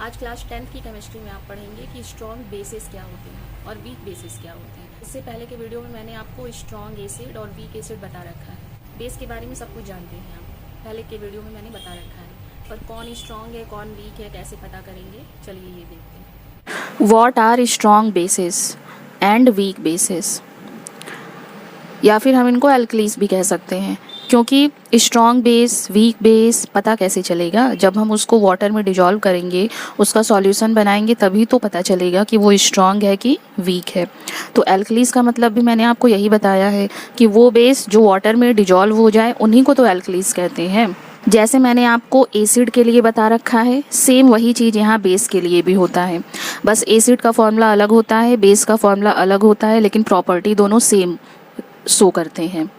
आज class 10th की chemistry में आप पढ़ेंगे कि स्ट्रॉन्ग बेसिस क्या होते हैं और वीक बेसिस क्या होते हैं। इससे पहले के वीडियो में मैंने आपको स्ट्रॉन्ग एसिड और वीक एसिड बता रखा है। बेस के बारे में सब कुछ जानते हैं आप, पहले के वीडियो में मैंने बता रखा है, पर कौन स्ट्रॉन्ग है कौन वीक है कैसे पता करेंगे, चलिए ये देखते हैं। What are strong basis and weak basis, या फिर हम इनको एल्कलीस भी कह सकते हैं, क्योंकि स्ट्रॉन्ग बेस वीक बेस पता कैसे चलेगा? जब हम उसको वाटर में डिजॉल्व करेंगे, उसका सॉल्यूशन बनाएंगे, तभी तो पता चलेगा कि वो स्ट्रॉन्ग है कि वीक है। तो एल्कलीस का मतलब भी मैंने आपको यही बताया है कि वो बेस जो वाटर में डिजॉल्व हो जाए उन्हीं को तो एल्कलीस कहते हैं। जैसे मैंने आपको एसिड के लिए बता रखा है, सेम वही चीज़ यहाँ बेस के लिए भी होता है। बस एसिड का फॉर्मूला अलग होता है, बेस का फॉर्मूला अलग होता है, लेकिन प्रॉपर्टी दोनों सेम शो करते हैं।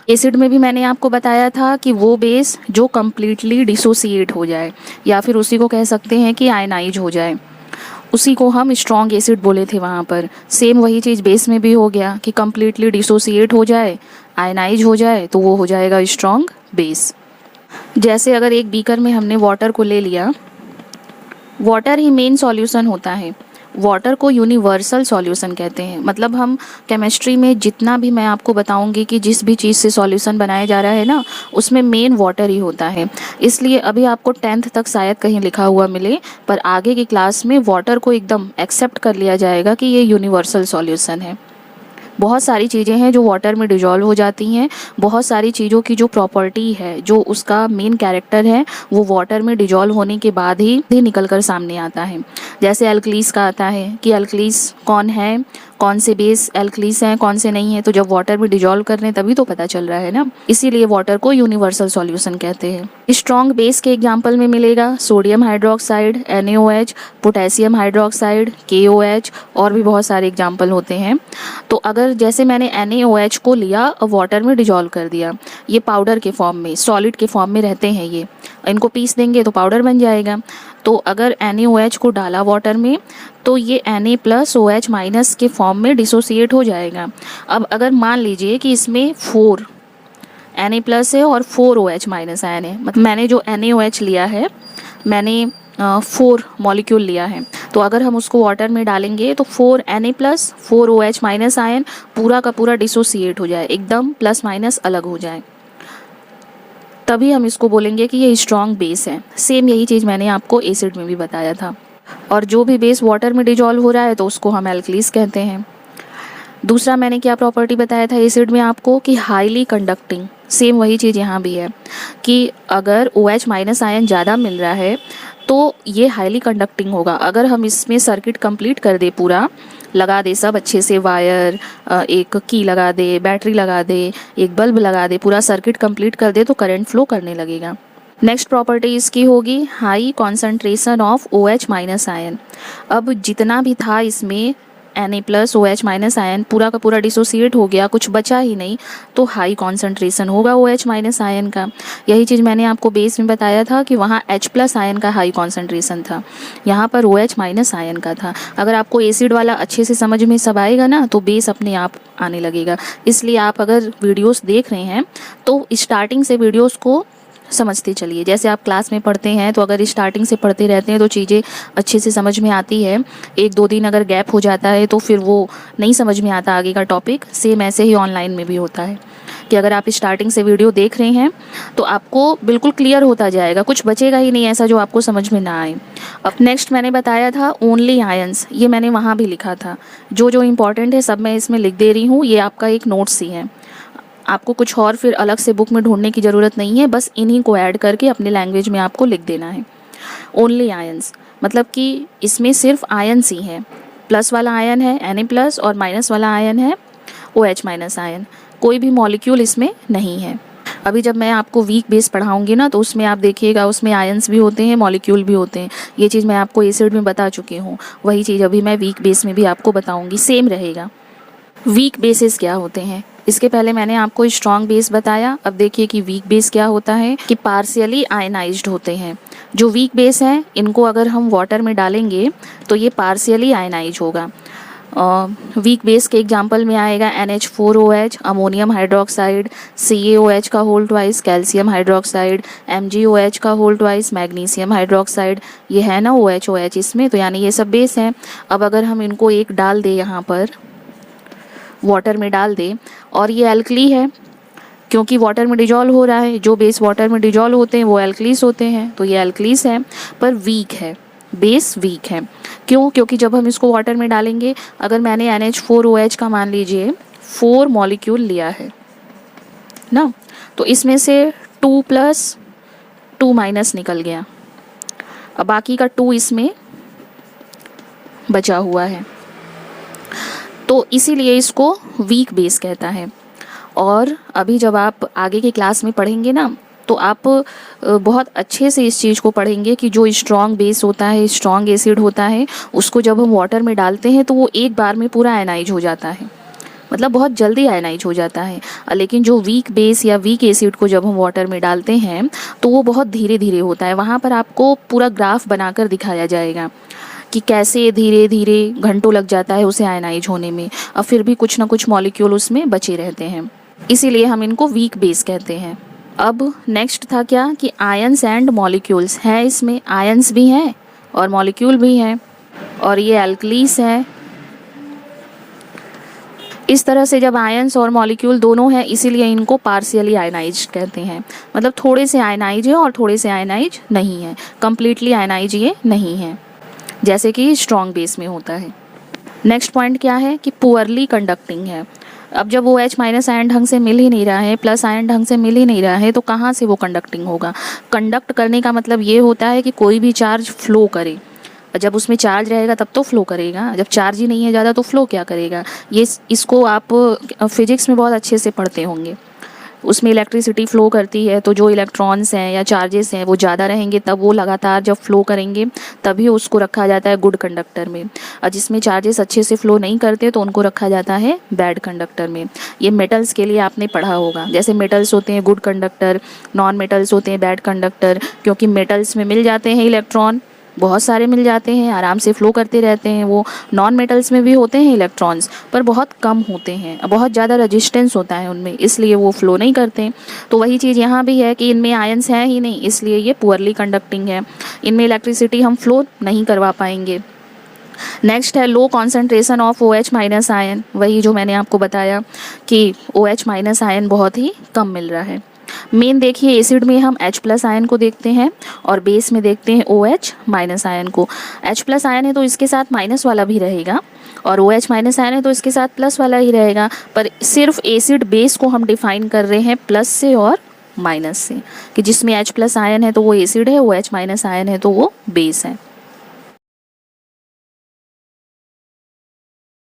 एसिड में भी मैंने आपको बताया था कि वो बेस जो कम्प्लीटली डिसोसिएट हो जाए, या फिर उसी को कह सकते हैं कि आयनाइज हो जाए, उसी को हम स्ट्रॉन्ग एसिड बोले थे वहाँ पर। सेम वही चीज़ बेस में भी हो गया कि कम्प्लीटली डिसोसिएट हो जाए, आयनाइज हो जाए, तो वो हो जाएगा स्ट्रॉन्ग बेस। जैसे अगर एक बीकर में हमने वाटर को ले लिया, वाटर ही मेन सॉल्यूशन होता है। वाटर को यूनिवर्सल सॉल्यूशन कहते हैं। मतलब हम केमिस्ट्री में जितना भी मैं आपको बताऊंगी कि जिस भी चीज़ से सॉल्यूशन बनाया जा रहा है ना, उसमें मेन वाटर ही होता है। इसलिए अभी आपको 10th तक शायद कहीं लिखा हुआ मिले, पर आगे की क्लास में वाटर को एकदम एक्सेप्ट कर लिया जाएगा कि ये यूनिवर्सल सॉल्यूशन है। बहुत सारी चीज़ें हैं जो वाटर में डिजॉल्व हो जाती हैं, बहुत सारी चीज़ों की जो प्रॉपर्टी है, जो उसका मेन कैरेक्टर है, वो वाटर में डिजॉल्व होने के बाद ही निकल कर सामने आता है। जैसे एल्कलीस का आता है कि एल्कलीस कौन है, कौन से बेस एल्कलीस हैं, कौन से नहीं है, तो जब वाटर में डिजॉल्व कर रहे हैं तभी तो पता चल रहा है ना। इसीलिए वाटर को यूनिवर्सल सॉल्यूशन कहते हैं। स्ट्रॉन्ग बेस के एग्जाम्पल में मिलेगा sodium hydroxide, NaOH, potassium hydroxide, KOH, और भी बहुत सारे एग्जाम्पल होते हैं। तो अगर जैसे मैंने NaOH को लिया और वाटर में डिजॉल्व कर दिया, ये पाउडर के फॉर्म में, सॉलिड के फॉर्म में रहते हैं, ये इनको पीस देंगे तो पाउडर बन जाएगा। तो अगर NaOH को डाला वाटर में तो ये Na+OH- के फॉर्म में डिसोसिएट हो जाएगा। अब अगर मान लीजिए कि इसमें 4 Na+ है और 4 OH- आयन है, मतलब मैंने जो NaOH लिया है, मैंने 4 मॉलिक्यूल लिया है, तो अगर हम उसको वाटर में डालेंगे तो 4 Na+, 4 OH- आयन पूरा का पूरा डिसोसिएट हो जाए, एकदम प्लस माइनस अलग हो जाए, तभी हम इसको बोलेंगे कि ये स्ट्रॉन्ग बेस है। सेम यही चीज़ मैंने आपको एसिड में भी बताया था। और जो भी बेस वाटर में डिजॉल्व हो रहा है तो उसको हम एल्कलीस कहते हैं। दूसरा मैंने क्या प्रॉपर्टी बताया था एसिड में आपको कि हाईली कंडक्टिंग। सेम वही चीज़ यहाँ भी है कि अगर OH- आयन ज़्यादा मिल रहा है तो ये हाईली कंडक्टिंग होगा। अगर हम इसमें सर्किट कंप्लीट कर दे, पूरा लगा दे सब अच्छे से, वायर, एक की लगा दे, बैटरी लगा दे, एक बल्ब लगा दे, पूरा सर्किट कंप्लीट कर दे तो करंट फ्लो करने लगेगा। नेक्स्ट प्रॉपर्टी इसकी होगी high concentration of OH- ion. अब जितना भी था इसमें Na+ OH- आयन पूरा का पूरा डिसोसिएट हो गया, कुछ बचा ही नहीं, तो हाई कॉन्सेंट्रेशन होगा OH- आयन का। यही चीज़ मैंने आपको बेस में बताया था कि वहाँ H+ आयन का हाई कॉन्सेंट्रेशन था, यहाँ पर OH- आयन का था। अगर आपको एसिड वाला अच्छे से समझ में सब आएगा ना तो बेस अपने आप आने लगेगा। इसलिए आप अगर वीडियोस देख रहे हैं तो स्टार्टिंग से वीडियोस को समझते चलिए। जैसे आप क्लास में पढ़ते हैं तो अगर स्टार्टिंग से पढ़ते रहते हैं तो चीज़ें अच्छे से समझ में आती है। 1-2 दिन अगर गैप हो जाता है तो फिर वो नहीं समझ में आता आगे का टॉपिक। सेम ऐसे ही ऑनलाइन में भी होता है कि अगर आप स्टार्टिंग से वीडियो देख रहे हैं तो आपको बिल्कुल क्लियर होता जाएगा, कुछ बचेगा ही नहीं ऐसा जो आपको समझ में ना आए। अब नेक्स्ट मैंने बताया था ओनली आयंस, ये मैंने वहाँ भी लिखा था। जो जो इम्पोर्टेंट है सब मैं इसमें लिख दे रही हूँ, ये आपका एक नोट्स ही है। आपको कुछ और फिर अलग से बुक में ढूंढने की ज़रूरत नहीं है, बस इन्हीं को ऐड करके अपने लैंग्वेज में आपको लिख देना है। ओनली आयंस मतलब कि इसमें सिर्फ आयंस ही हैं। प्लस वाला आयन है Na+, और माइनस वाला आयन है OH- आयन। कोई भी मॉलिक्यूल इसमें नहीं है। अभी जब मैं आपको वीक बेस पढ़ाऊंगी ना तो उसमें आप देखिएगा, उसमें आयंस भी होते हैं, मॉलिक्यूल भी होते हैं। ये चीज़ मैं आपको एसिड में बता चुकी हूँ, वही चीज़ अभी मैं वीक बेस में भी आपको बताऊँगी, सेम रहेगा। वीक बेसिस क्या होते हैं? इसके पहले मैंने आपको स्ट्रॉन्ग बेस बताया। अब देखिए कि वीक बेस क्या होता है कि पार्शियली आयनाइज्ड होते हैं। जो वीक बेस हैं इनको अगर हम वाटर में डालेंगे तो ये पार्शियली आयनाइज होगा। वीक बेस के एग्जाम्पल में आएगा NH4OH, अमोनियम हाइड्रोक्साइड, CaOH का whole twice, calcium hydroxide, MgOH का होल ट्वाइस, मैग्नीशियम हाइड्रोक्साइड। ये है ना OH इसमें, तो यानी ये सब बेस हैं। अब अगर हम इनको एक डाल दें यहाँ पर, वाटर में डाल दें, और ये एल्कली है क्योंकि वाटर में डिजॉल्व हो रहा है, जो बेस वाटर में डिजॉल्व होते हैं वो एल्कलीस होते हैं, तो ये एल्कलीस है पर वीक है, बेस वीक है। क्यों? क्योंकि जब हम इसको वाटर में डालेंगे, अगर मैंने NH4OH का मान लीजिए 4 मॉलिक्यूल लिया है ना, तो इसमें से 2 प्लस 2 माइनस निकल गया, अब बाकी का 2 इसमें बचा हुआ है, तो इसीलिए इसको वीक बेस कहता है। और अभी जब आप आगे की क्लास में पढ़ेंगे ना, तो आप बहुत अच्छे से इस चीज़ को पढ़ेंगे कि जो स्ट्रॉन्ग बेस होता है, स्ट्रॉन्ग एसिड होता है, उसको जब हम वाटर में डालते हैं तो वो एक बार में पूरा आयनाइज हो जाता है, मतलब बहुत जल्दी आयनाइज हो जाता है। लेकिन जो वीक बेस या वीक एसिड को जब हम वाटर में डालते हैं तो वो बहुत धीरे धीरे होता है। वहाँ पर आपको पूरा ग्राफ बनाकर दिखाया जाएगा कि कैसे धीरे धीरे घंटों लग जाता है उसे आयनाइज होने में, और फिर भी कुछ ना कुछ मॉलिक्यूल उसमें बचे रहते हैं, इसीलिए हम इनको वीक बेस कहते हैं। अब नेक्स्ट था क्या कि आयंस एंड मॉलिक्यूल्स है, इसमें आयंस भी हैं और मॉलिक्यूल भी हैं, और ये एल्कलीस है। इस तरह से जब आयंस और मॉलिक्यूल दोनों हैं, इसीलिए इनको पार्शियली आयनाइज कहते हैं, मतलब थोड़े से आयनाइज है और थोड़े से आयनाइज नहीं है, कंप्लीटली आयनाइज ये नहीं है, जैसे कि स्ट्रॉन्ग बेस में होता है। नेक्स्ट पॉइंट क्या है कि पुअरली कंडक्टिंग है। अब जब OH माइनस आयन ढंग से मिल ही नहीं रहा है, प्लस आयन ढंग से मिल ही नहीं रहा है, तो कहाँ से वो कंडक्टिंग होगा? कंडक्ट करने का मतलब ये होता है कि कोई भी चार्ज फ्लो करे, जब उसमें चार्ज रहेगा तब तो फ्लो करेगा, जब चार्ज ही नहीं है ज़्यादा तो फ्लो क्या करेगा? ये इसको आप फिजिक्स में बहुत अच्छे से पढ़ते होंगे। उसमें इलेक्ट्रिसिटी फ़्लो करती है, तो जो इलेक्ट्रॉन्स हैं या चार्जेस हैं वो ज़्यादा रहेंगे, तब वो लगातार जब फ़्लो करेंगे तभी उसको रखा जाता है गुड कंडक्टर में, और जिसमें चार्जेस अच्छे से फ़्लो नहीं करते तो उनको रखा जाता है बैड कंडक्टर में। ये मेटल्स के लिए आपने पढ़ा होगा, जैसे मेटल्स होते हैं गुड कंडक्टर, नॉन मेटल्स होते हैं बैड कंडक्टर, क्योंकि मेटल्स में मिल जाते हैं इलेक्ट्रॉन, बहुत सारे मिल जाते हैं, आराम से फ़्लो करते रहते हैं। वो नॉन मेटल्स में भी होते हैं इलेक्ट्रॉन्स, पर बहुत कम होते हैं, बहुत ज़्यादा रेजिस्टेंस होता है उनमें, इसलिए वो फ़्लो नहीं करते। तो वही चीज़ यहाँ भी है कि इनमें आयंस हैं ही नहीं, इसलिए ये पुअरली कंडक्टिंग है, इनमें इलेक्ट्रिसिटी हम फ़्लो नहीं करवा पाएंगे। नेक्स्ट है low concentration of OH minus ion, वही जो मैंने आपको बताया कि OH माइनस आयन बहुत ही कम मिल रहा है। मेन देखिए एसिड में हम H प्लस आयन को देखते हैं और बेस में देखते हैं OH माइनस आयन को। H प्लस आयन है तो इसके साथ माइनस वाला भी रहेगा, और OH माइनस आयन है तो इसके साथ प्लस वाला ही रहेगा, पर सिर्फ एसिड बेस को हम डिफाइन कर रहे हैं प्लस से और माइनस से, कि जिसमें H प्लस आयन है तो वो एसिड है, OH माइनस आयन है तो वो बेस है।